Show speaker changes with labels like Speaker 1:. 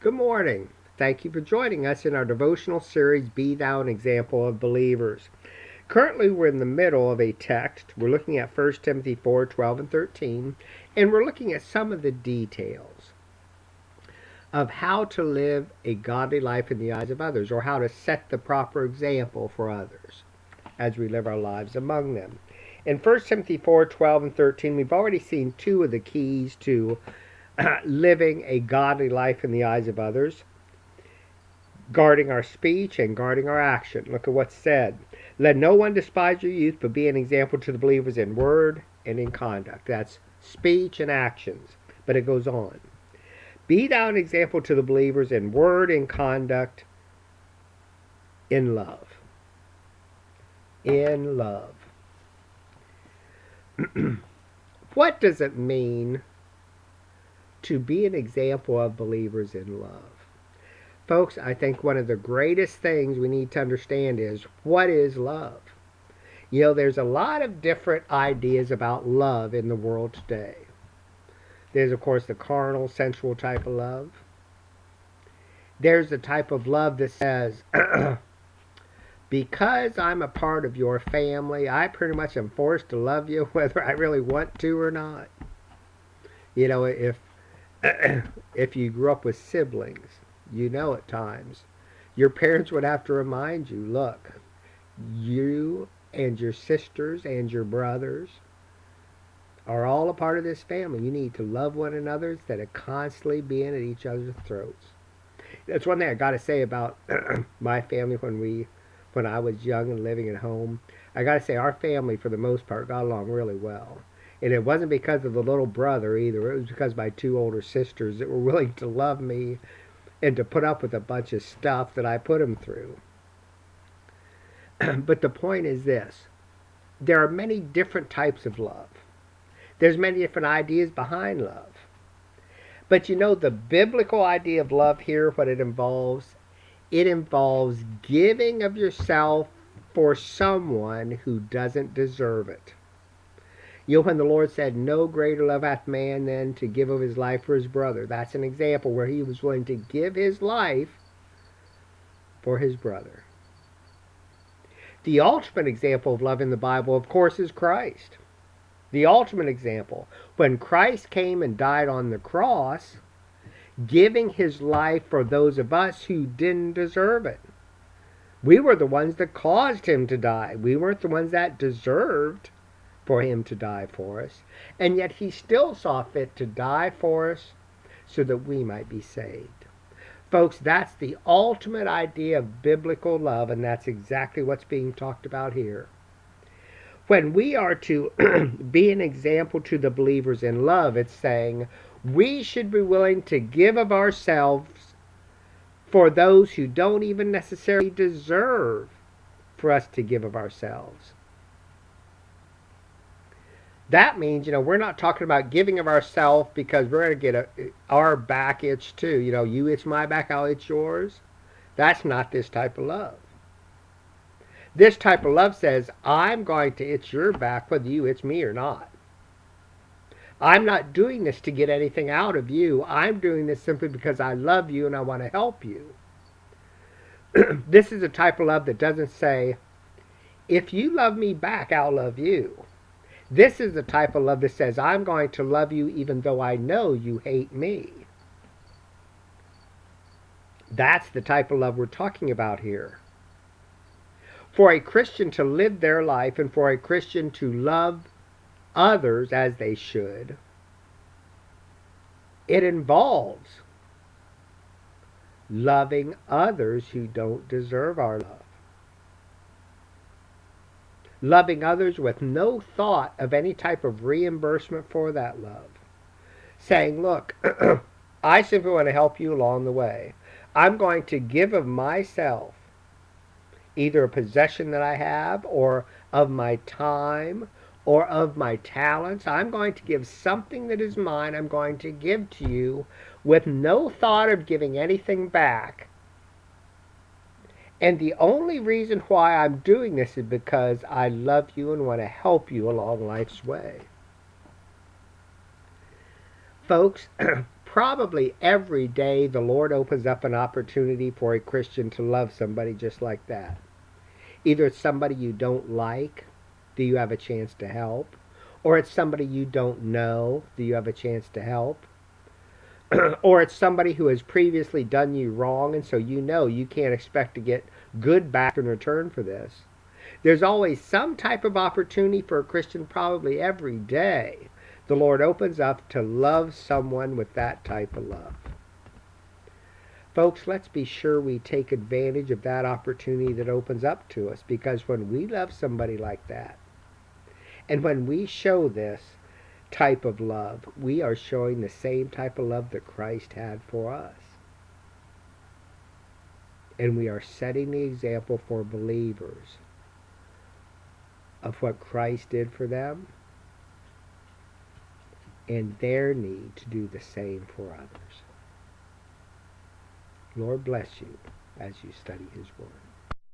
Speaker 1: Good morning. Thank you for joining us in our devotional series, Be Thou an Example of Believers. Currently, we're in the middle of a text. We're looking at 1 Timothy 4:12 and 13, and we're looking at some of the details of how to live a godly life in the eyes of others, or how to set the proper example for others as we live our lives among them. In 1 Timothy 4:12 and 13, we've already seen two of the keys to living a godly life in the eyes of others: guarding our speech and guarding our action. Look at what's said. Let no one despise your youth, but be an example to the believers in word and in conduct. That's speech and actions. But it goes on. Be thou an example to the believers in word and conduct, in love. In love. What does it mean to be an example of believers in love? Folks, I think one of the greatest things we need to understand is, what is love? There's a lot of different ideas about love in the world today. There's, of course, the carnal, sensual type of love. There's the type of love that says, because I'm a part of your family, I pretty much am forced to love you whether I really want to or not. If you grew up with siblings, at times your parents would have to remind you, look, you and your sisters and your brothers are all a part of this family. You need to love one another instead of constantly being at each other's throats. That's one thing I got to say about my family when I was young and living at home. I got to say our family, for the most part, got along really well. And it wasn't because of the little brother either. It was because of my two older sisters that were willing to love me and to put up with a bunch of stuff that I put them through. But the point is this. There are many different types of love. There's many different ideas behind love. But the biblical idea of love here, what it involves giving of yourself for someone who doesn't deserve it. When the Lord said, no greater love hath man than to give of his life for his brother. That's an example where he was willing to give his life for his brother. The ultimate example of love in the Bible, of course, is Christ. The ultimate example. When Christ came and died on the cross, giving his life for those of us who didn't deserve it. We were the ones that caused him to die. We weren't the ones that deserved for him to die for us. And yet he still saw fit to die for us so that we might be saved. Folks, that's the ultimate idea of biblical love, and that's exactly what's being talked about here. When we are to be an example to the believers in love, it's saying we should be willing to give of ourselves for those who don't even necessarily deserve for us to give of ourselves. That means, we're not talking about giving of ourselves because we're going to get our back itched too. You itch my back, I'll itch yours. That's not this type of love. This type of love says, I'm going to itch your back whether you itch me or not. I'm not doing this to get anything out of you. I'm doing this simply because I love you and I want to help you. This is a type of love that doesn't say, if you love me back, I'll love you. This is the type of love that says, I'm going to love you even though I know you hate me. That's the type of love we're talking about here. For a Christian to live their life and for a Christian to love others as they should, it involves loving others who don't deserve our love. Loving others with no thought of any type of reimbursement for that love. Saying, look, I simply want to help you along the way. I'm going to give of myself, either a possession that I have, or of my time, or of my talents. I'm going to give something that is mine. I'm going to give to you with no thought of giving anything back. And the only reason why I'm doing this is because I love you and want to help you along life's way. Folks, probably every day the Lord opens up an opportunity for a Christian to love somebody just like that. Either it's somebody you don't like, do you have a chance to help? Or it's somebody you don't know, do you have a chance to help? Or it's somebody who has previously done you wrong, and so you know you can't expect to get good back in return for this. There's always some type of opportunity for a Christian, probably every day. The Lord opens up to love someone with that type of love. Folks, let's be sure we take advantage of that opportunity that opens up to us, because when we love somebody like that, and when we show this type of love, we are showing the same type of love that Christ had for us. And we are setting the example for believers of what Christ did for them and their need to do the same for others. Lord bless you as you study His Word.